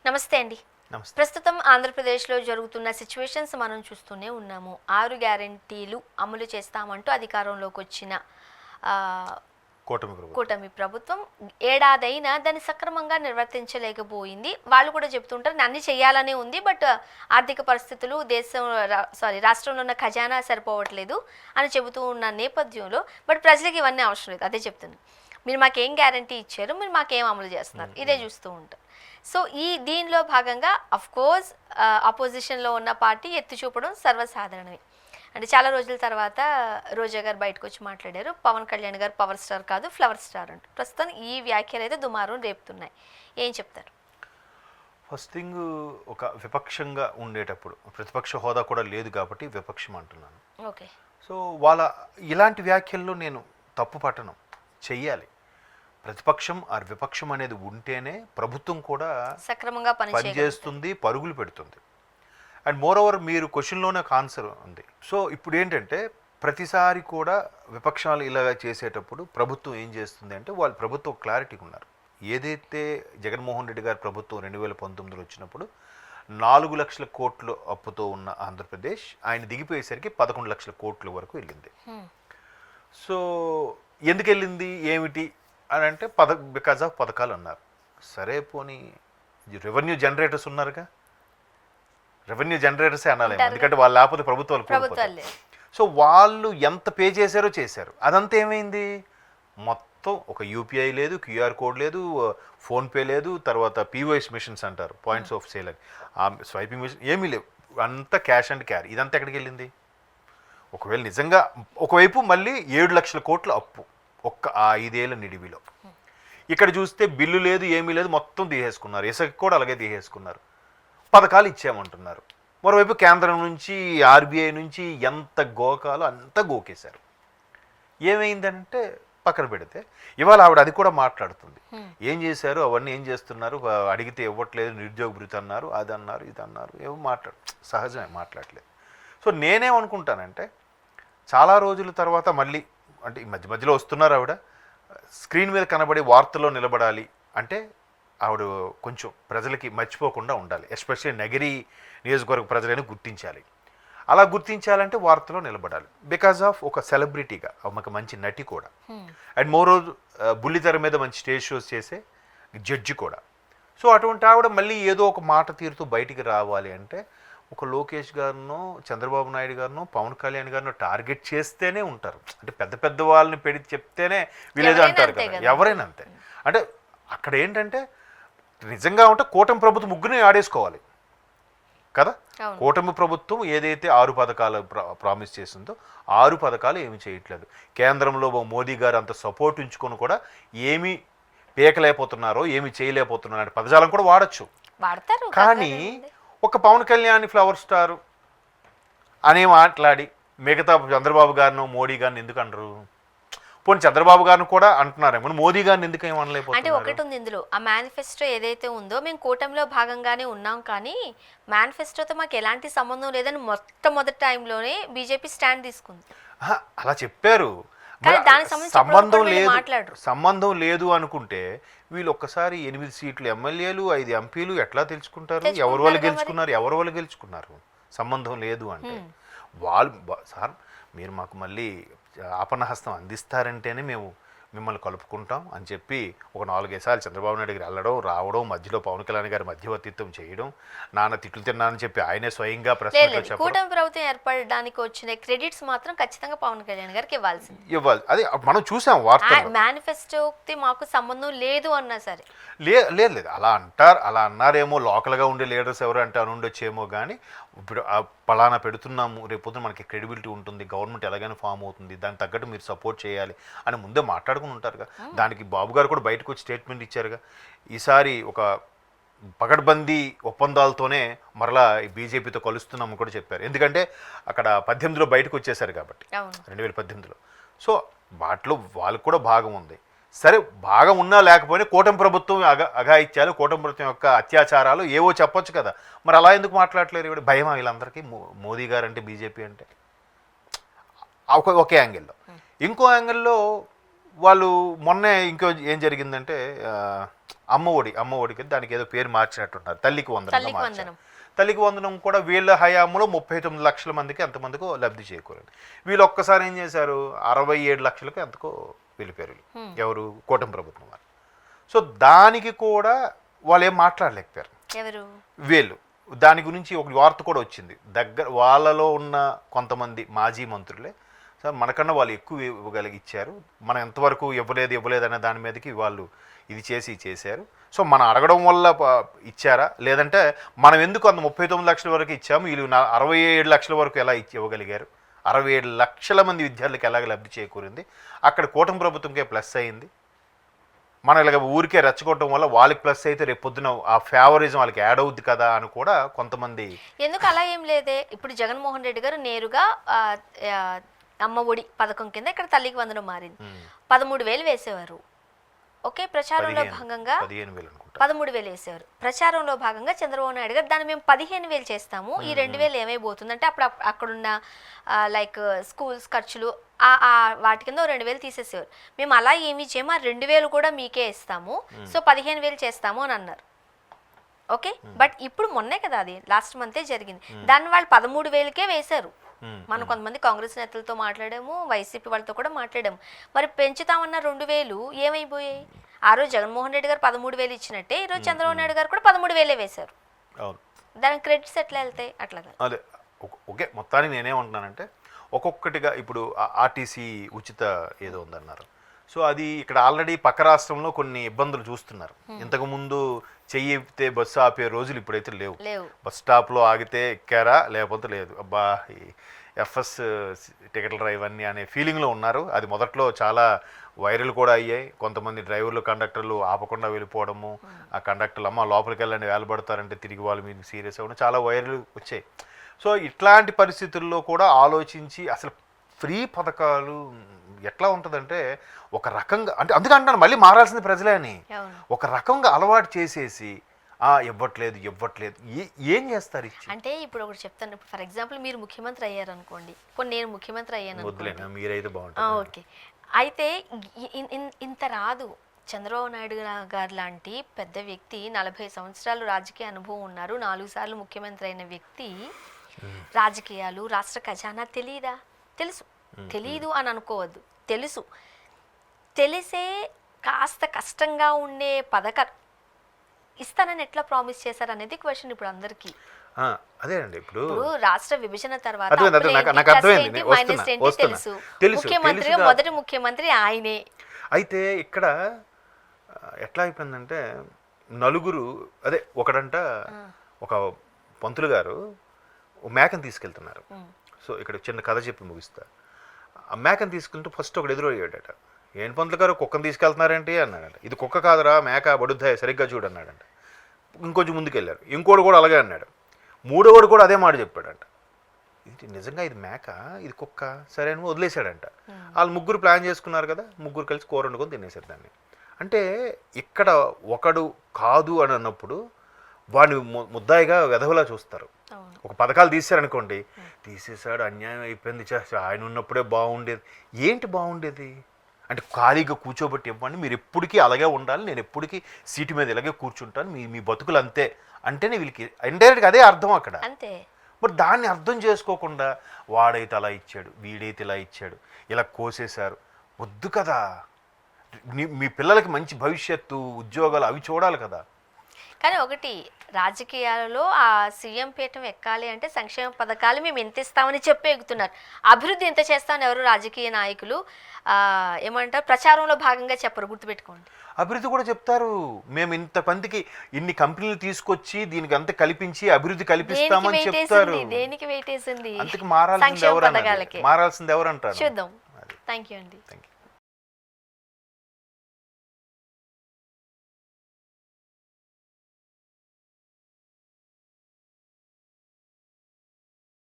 నమస్తే అండి. నమస్తే. ప్రస్తుతం ఆంధ్రప్రదేశ్‌లో జరుగుతున్న సిట్యుయేషన్స్ మనం చూస్తూనే ఉన్నాము. 6 గ్యారంటీలు అమలు చేస్తామంటూ అధికారంలోకొచ్చిన ఆహ్, కూటమి ప్రభుత్వం ఏడాదైనా దాన్ని సక్రమంగా నిర్వర్తించలేకపోయింది. వాళ్ళు కూడా చెప్తుంటారు అన్నీ చేయాలనే ఉంది. బట్ ఆర్థిక పరిస్థితులు దేశం రాష్ట్రంలో ఉన్న ఖజానా సరిపోవట్లేదు అని చెబుతూ ఉన్న నేపథ్యంలో బట్ ప్రజలకి ఇవన్నీ అవసరం లేదు. అదే చెప్తున్నా. మీరు మాకేం గ్యారంటీ ఇచ్చారు? మీరు మాకేం అమలు చేస్తున్నారు? ఇదే చూస్తూ ఉంటాం. సో దీనిలో భాగంగా అఫ్కోర్స్ అపోజిషన్లో ఉన్న పార్టీ ఎత్తి చూపడం సర్వసాధారణమే. అంటే చాలా రోజుల తర్వాత రోజా గారు బయటకు వచ్చి మాట్లాడారు. పవన్ కళ్యాణ్ గారు పవర్ స్టార్ కాదు ఫ్లవర్ స్టార్ అంటూ. ప్రస్తుతం ఈ వ్యాఖ్యలు అయితే దుమారం రేపుతున్నాయి. ఏం చెప్తారు? ఫస్ట్ థింగ్, ఒక విపక్షంగా ఉండేటప్పుడు ప్రతిపక్ష హోదా కూడా లేదు కాబట్టి విపక్షం అంటున్నాను. ఓకే. సో వాళ్ళ ఇలాంటి వ్యాఖ్యల్లో నేను తప్పు పట్టను. చెయ్యాలి. ప్రతిపక్షం ఆర్ విపక్షం అనేది ఉంటేనే ప్రభుత్వం కూడా సక్రమంగా పనిచేస్తుంది, పరుగులు పెడుతుంది. అండ్ మోర్ ఓవర్ మీరు క్వశ్చన్లోనే ఒక ఆన్సర్ ఉంది. సో ఇప్పుడు ఏంటంటే ప్రతిసారి కూడా విపక్షాలు ఇలా చేసేటప్పుడు ప్రభుత్వం ఏం చేస్తుంది అంటే వాళ్ళు ప్రభుత్వం క్లారిటీగా ఉన్నారు. ఏదైతే జగన్మోహన్ రెడ్డి గారి ప్రభుత్వం 2019లో వచ్చినప్పుడు 4 లక్షల కోట్ల అప్పుతో ఉన్న ఆంధ్రప్రదేశ్ ఆయన దిగిపోయేసరికి 11 లక్షల కోట్ల వరకు వెళ్ళింది. సో ఎందుకు వెళ్ళింది ఏమిటి అని అంటే బికాజ్ ఆఫ్ పథకాలు అన్నారు. సరే పోనీ రెవెన్యూ జనరేటర్స్ ఉన్నారుగా, రెవెన్యూ జనరేటర్సే అనాలి, ఎందుకంటే వాళ్ళు లేకపోతే ప్రభుత్వాలు. సో వాళ్ళు ఎంత పే చేశారు. అదంతా ఏమైంది? మొత్తం ఒక యూపీఐ లేదు, క్యూఆర్ కోడ్ లేదు, ఫోన్పే లేదు, తర్వాత పీఓఎస్ మిషన్స్ అంటారు, పాయింట్స్ ఆఫ్ సేల్ అని, ఆ స్వైపింగ్ మిషన్ ఏమీ లేవు. అంతా క్యాష్ అండ్ క్యారీ. ఇదంతా ఎక్కడికి వెళ్ళింది? ఒకవేళ నిజంగా ఒకవైపు మళ్ళీ 7 లక్షల కోట్ల అప్పు ఒక్క 5 ఏళ్ళ నిడివిలో. ఇక్కడ చూస్తే బిల్లు లేదు, ఏమీ లేదు, మొత్తం తీసేసుకున్నారు. ఇసుక కూడా అలాగే తీసేసుకున్నారు. పథకాలు ఇచ్చామంటున్నారు. మరోవైపు కేంద్రం నుంచి ఆర్బీఐ నుంచి ఎంత గోకాలో అంతా గోకేశారు. ఏమైందంటే పక్కన పెడితే ఇవాళ ఆవిడ అది కూడా మాట్లాడుతుంది. ఏం చేశారు, అవన్నీ ఏం చేస్తున్నారు, అడిగితే ఇవ్వట్లేదు, నిరుద్యోగ భృతి అన్నారు, అది అన్నారు, ఇది అన్నారు, ఏమో సహజమే మాట్లాడలేదు. సో నేనేమనుకుంటానంటే చాలా రోజుల తర్వాత మళ్ళీ అంటే ఈ మధ్యలో వస్తున్నారు ఆవిడ, స్క్రీన్ మీద కనబడి వార్తల్లో నిలబడాలి అంటే ఆవిడ కొంచెం ప్రజలకి మర్చిపోకుండా ఉండాలి. ఎస్పెషల్లీ నగిరి నియోజకవర్గ ప్రజలని గుర్తించాలి. అలా గుర్తించాలంటే వార్తలో నిలబడాలి. బికాజ్ ఆఫ్ ఒక సెలబ్రిటీగా ఒక మంచి నటి కూడా, అండ్ మోరోజు బుల్లితెర మీద మంచి స్టేజ్ షోస్ చేసే జడ్జి కూడా. సో అటువంటి ఆవిడ మళ్ళీ ఏదో ఒక మాట తీరుతూ బయటికి రావాలి అంటే ఒక లోకేష్ గారినో, చంద్రబాబు నాయుడు గారినో, పవన్ కళ్యాణ్ గారినో టార్గెట్ చేస్తేనే ఉంటారు. అంటే పెద్ద వాళ్ళని పెడితే చెప్తేనే వీలేదో అంటారు కదా, ఎవరైనా అంతే. అంటే అక్కడ ఏంటంటే నిజంగా ఉంటే కూటమి ప్రభుత్వం ముగ్గురిని ఆడేసుకోవాలి కదా. కూటమి ప్రభుత్వం ఏదైతే 6 పథకాలు ప్రామిస్ చేసిందో 6 పథకాలు ఏమి చేయట్లేదు. కేంద్రంలో మోదీ గారు అంత సపోర్ట్ ఉంచుకొని కూడా ఏమి పీకలేకపోతున్నారో, ఏమి చేయలేకపోతున్నారో అంటే పదజాలం కూడా వాడచ్చు. కానీ ఒక పవన్ కళ్యాణ్ ఫ్లవర్ స్టార్ అనే మాట్లాడి మిగతా చంద్రబాబు గారినో మోడీ గారిని ఎందుకు అనరు? పోనీ చంద్రబాబు గారిని కూడా అంటున్నారేమో, మోదీ గారిని ఎందుకు ఏమనలేకపోతున్నారు? అంటే ఒకటి ఉంది ఇందులో, ఆ మేనిఫెస్టో ఏదైతే ఉందో మేము కూటమిలో భాగంగానే ఉన్నాం, కానీ మేనిఫెస్టోతో మాకు ఎలాంటి సంబంధం లేదని మొట్టమొదటి టైంలోనే బీజేపీ స్టాండ్ తీసుకుంది. అలా చెప్పారు. సంబంధం లేదు అనుకుంటే వీళ్ళు ఒక్కసారి 8 సీట్లు ఎమ్మెల్యేలు, 5 ఎంపీలు ఎట్లా తెలుసుకుంటారు? ఎవరి వాళ్ళు గెలుచుకున్నారు? సంబంధం లేదు అంటే వాళ్ళు సార్ మీరు మాకు మళ్ళీ ఆపన్నహస్తం అందిస్తారంటేనే మేము మిమ్మల్ని కలుపుకుంటాం అని చెప్పి ఒక 4-5 సార్లు చంద్రబాబు నాయుడు గారు వెళ్ళడం రావడం, మధ్యలో పవన్ కళ్యాణ్ గారి మధ్యవర్తిత్వం చేయడం, నాన్న తిట్లు తిన్నానని చెప్పి ఆయనే స్వయంగా కూటమి ప్రభుత్వం ఏర్పడడానికి వచ్చిన క్రెడిట్స్ మాత్రం ఖచ్చితంగా పవన్ కళ్యాణ్ గారికి ఇవ్వాలి. అది మనం చూసాం వార్తలు. మేనిఫెస్టోకి మాకు సంబంధం లేదు అన్నా సరే లేదు అలా అన్నారేమో, లోకల్గా ఉండే లీడర్స్ ఎవరు అంటే అనుండొచ్చేమో. కానీ ఇప్పుడు పలానా పెడుతున్నాము, రేపొద్దున మనకి క్రెడిబిలిటీ ఉంటుంది, గవర్నమెంట్ ఎలాగైనా ఫామ్ అవుతుంది, దానికి తగ్గట్టు మీరు సపోర్ట్ చేయాలి అని ముందే మాట్లాడుకుని ఉంటారుగా. దానికి బాబు గారు కూడా బయటకు వచ్చి స్టేట్మెంట్ ఇచ్చారుగా. ఈసారి ఒక పకడ్బందీ ఒప్పందాలతోనే మరలా బీజేపీతో కలుస్తున్నామని కూడా చెప్పారు. ఎందుకంటే అక్కడ 18లో బయటకు వచ్చేసారు కాబట్టి, 2018లో. సో వాటిలో వాళ్ళకు కూడా భాగం ఉంది. సరే భాగం ఉన్నా లేకపోయినా కూటమి ప్రభుత్వం అఘాయిత్యాలు, కూటమి ప్రభుత్వం యొక్క అత్యాచారాలు ఏవో చెప్పొచ్చు కదా. మరి అలా ఎందుకు మాట్లాడలేరు? ఇప్పుడు భయమా వీళ్ళందరికీ మోదీ గారు అంటే, బీజేపీ అంటే? ఒకే యాంగిల్లో. ఇంకో యాంగిల్లో వాళ్ళు మొన్నే ఏం జరిగిందంటే అమ్మ ఒడికి దానికి ఏదో పేరు మార్చినట్టున్నారు, తల్లికి వందనం తల్లికి వందనం. తల్లికి వందనం కూడా వీళ్ళ హయాంలో 39 లక్షల మందికి ఎంతమందికో లబ్ధి చేకూరింది. వీళ్ళు ఒక్కసారి ఏం చేశారు, 67 లక్షలకు ఎంతకో వెళ్ళిపోయారు. ఎవరు, కూటమి ప్రభుత్వం వారు. సో దానికి కూడా వాళ్ళు ఏం మాట్లాడలేకపోయారు ఎవరు వీళ్ళు. దాని గురించి ఒక వార్త కూడా వచ్చింది, దగ్గర వాళ్ళలో ఉన్న కొంతమంది మాజీ మంత్రులే సార్ మనకన్నా వాళ్ళు ఎక్కువ ఇచ్చారు, మనం ఎంతవరకు ఇవ్వలేదు అనే దాని మీదకి వాళ్ళు ఇది చేశారు. సో మనం అడగడం వల్ల ఇచ్చారా, లేదంటే మనం ఎందుకు అంత 39 లక్షల వరకు ఇచ్చాము, వీళ్ళు 67 లక్షల వరకు ఎలా ఇవ్వగలిగారు, 67 లక్షల మంది విద్యార్థులకు ఎలాగ లబ్ధి చేకూరింది, అక్కడ కూటమి ప్రభుత్వంకే ప్లస్ అయింది, మనం ఇలాగ ఊరికే రెచ్చగొట్టడం వల్ల వాళ్ళకి ప్లస్ అయితే రేపు పొద్దున ఆ ఫేవరిజం వాళ్ళకి యాడ్ అవుద్ది కదా అని కూడా కొంతమంది. ఎందుకు అలా ఏం లేదే, ఇప్పుడు జగన్మోహన్ రెడ్డి గారు నేరుగా అమ్మ ఒడి పథకం కింద ఇక్కడ తల్లికి వందనం మారింది. 13,000 వేసేవారు. ఓకే, ప్రచారంలో భాగంగా 13,000 వేసేవారు. ప్రచారంలో భాగంగా చంద్రబాబు నాయుడు గారు దాన్ని మేము 15,000 చేస్తాము, ఈ 2,000 ఏమైపోతుంది అంటే అప్పుడు అక్కడున్న లైక్ స్కూల్స్ ఖర్చులు వాటి కింద 2,000 తీసేసేవారు. మేము అలా ఏమి చేయము, ఆ 2,000 కూడా మీకే ఇస్తాము, సో 15,000 చేస్తాము అని అన్నారు. ఓకే, బట్ ఇప్పుడు మొన్నే కదా, అది లాస్ట్ మంతే జరిగింది, దాన్ని వాళ్ళు 13,000కే వేశారు. మనం కొంతమంది కాంగ్రెస్ నేతలతో మాట్లాడాము, వైసీపీ వాళ్ళతో కూడా మాట్లాడాము. మరి పెంచుతామన్న 2,000 ఏమైపోయాయి? ఆ రోజు జగన్మోహన్ రెడ్డి గారు 13,000 ఇచ్చినట్టే ఈ రోజు చంద్రబాబు నాయుడు గారు కూడా 13,000 వేశారు. దానికి క్రెడిట్స్ ఎట్లా వెళ్తాయి? అట్లాగా అదే ఓకే. మొత్తానికి నేనేమంటున్నానంటే ఒక్కొక్కటిగా ఇప్పుడు ఆర్టీసీ ఉచిత ఏదో ఉందన్నారు. సో అది ఇక్కడ ఆల్రెడీ పక్క రాష్ట్రంలో కొన్ని ఇబ్బందులు చూస్తున్నారు. ఇంతకుముందు చెయ్యితే బస్సు ఆపే రోజులు ఇప్పుడైతే లేవు. బస్ స్టాప్లో ఆగితే ఎక్కారా లేకపోతే లేదు, అబ్బా ఈ ఎఫ్ఎస్ టికెట్ల డ్రైవ్ అన్నీ అనే ఫీలింగ్లో ఉన్నారు. అది మొదట్లో చాలా వైరల్ కూడా అయ్యాయి. కొంతమంది డ్రైవర్లు కండక్టర్లు ఆపకుండా వెళ్ళిపోవడము, ఆ కండక్టర్లు అమ్మ లోపలికి వెళ్ళండి వేలబడతారంటే తిరిగి వాళ్ళు మీరు సీరియస్ అవ్వడం చాలా వైరల్ వచ్చాయి. సో ఇట్లాంటి పరిస్థితుల్లో కూడా ఆలోచించి అసలు ఫ్రీ పథకాలు ఎట్లా ఉంటుందంటే ఒక రకంగా అంటే అందుకంటాను మళ్ళీ మారాల్సింది ప్రజలే అని ఒక రకంగా అలవాటు చేసేసి ఇవ్వట్లేదు ఏం చేస్తారు ఇచ్చి అంటే ఇప్పుడు ఒకటి చెప్తాను. ఇప్పుడు ఫర్ ఎగ్జాంపుల్ మీరు ముఖ్యమంత్రి అయ్యారు అనుకోండి, ఇప్పుడు నేను ముఖ్యమంత్రి అయ్యాను వద్దులేనా, మీరైతే బాగుంటుంది. ఓకే, అయితే ఇంత రాదు. చంద్రబాబు నాయుడు గారు లాంటి పెద్ద వ్యక్తి, 40 సంవత్సరాలు రాజకీయ అనుభవం ఉన్నారు, 4 సార్లు ముఖ్యమంత్రి అయిన వ్యక్తి, రాజకీయాలు రాష్ట్ర ఖజానా తెలీదా? తెలుసు. తెలీదు అని అనుకోవద్దు, తెలుసు. తెలిసే కాస్త కష్టంగా ఉండే పథకం ఇస్తానని ఎట్లా ప్రామిస్ చేశారు అనేది క్వశ్చన్ ఇప్పుడు అందరికీ. అదే అండి, ఇప్పుడు రాష్ట్ర విభజన తర్వాత తెలుసు, ముఖ్యమంత్రిగా మొదటి ముఖ్యమంత్రి ఆయనే. అయితే ఇక్కడ ఎట్లా అయిపోయిందంటే నలుగురు అదే ఒకడంట ఒక పంతులు గారు మేకను తీసుకెళ్తున్నారు. సో ఇక్కడ చిన్న కథ చెప్పి ముగిస్తా. ఆ మేకను తీసుకెళ్తూ ఫస్ట్ ఒకడు ఎదురయ్యాడట. ఏం పంతులు గారు కుక్కను తీసుకెళ్తున్నారేంటి అన్నాడంట. ఇది కుక్క కాదురా మేక, బడుద్దాయి సరిగ్గా చూడు అన్నాడంట. ఇంకొంచెం ముందుకెళ్ళారు, ఇంకోటి కూడా అలాగే అన్నాడు. మూడోవాడు కూడా అదే మాట చెప్పాడంట. ఇది నిజంగా ఇది మేక, ఇది కుక్క, సరే అని వదిలేశాడంట. వాళ్ళు ముగ్గురు ప్లాన్ చేసుకున్నారు కదా, ముగ్గురు కలిసి కూర వండుకొని తినేశారు దాన్ని. అంటే ఇక్కడ ఒకడు కాదు అని అన్నప్పుడు వాడిని ముద్దాయిగా వెధవలా చూస్తారు. ఒక పథకాలు తీసారనుకోండి, తీసేశాడు అన్యాయం అయిపోయింది, ఆయన ఉన్నప్పుడే బాగుండేది. ఏంటి బాగుండేది అంటే ఖాళీగా కూర్చోబెట్టి ఇవ్వండి, మీరు ఎప్పటికీ అలాగే ఉండాలి, నేను ఎప్పటికీ సీటు మీద ఇలాగే కూర్చుంటాను, మీ బతుకులు అంతే అంటేనే వీళ్ళకి ఇండైరెక్ట్గా అదే అర్థం అక్కడ. అంతే. మరి దాన్ని అర్థం చేసుకోకుండా వాడైతే అలా ఇచ్చాడు, వీడైతే ఇలా ఇచ్చాడు, ఇలా కోసేశారు. వద్దు కదా, మీ పిల్లలకి మంచి భవిష్యత్తు, ఉద్యోగాలు అవి చూడాలి కదా. కానీ ఒకటి, రాజకీయాలలో ఆ సీఎం పీఠం ఎక్కాలి అంటే సంక్షేమ పథకాలు మేము ఎంత ఇస్తామని చెప్పి ఎగుతున్నారు. అభివృద్ధి ఎంత చేస్తామని ఎవరు రాజకీయ నాయకులు ఏమంటారు ప్రచారంలో భాగంగా చెప్పరు, గుర్తుపెట్టుకోండి. అభివృద్ధి కూడా చెప్తారు, మేము ఇంతమందికి ఇన్ని కంపెనీలు తీసుకొచ్చి దీనికి అంత కల్పించి అభివృద్ధి కల్పిస్తామని చెప్తారు. దేనికి వెయిట్ వేసింది? అందుకు మారాల్సింది ఎవరు అంటారు. చూద్దాం. థ్యాంక్ యూ అండి.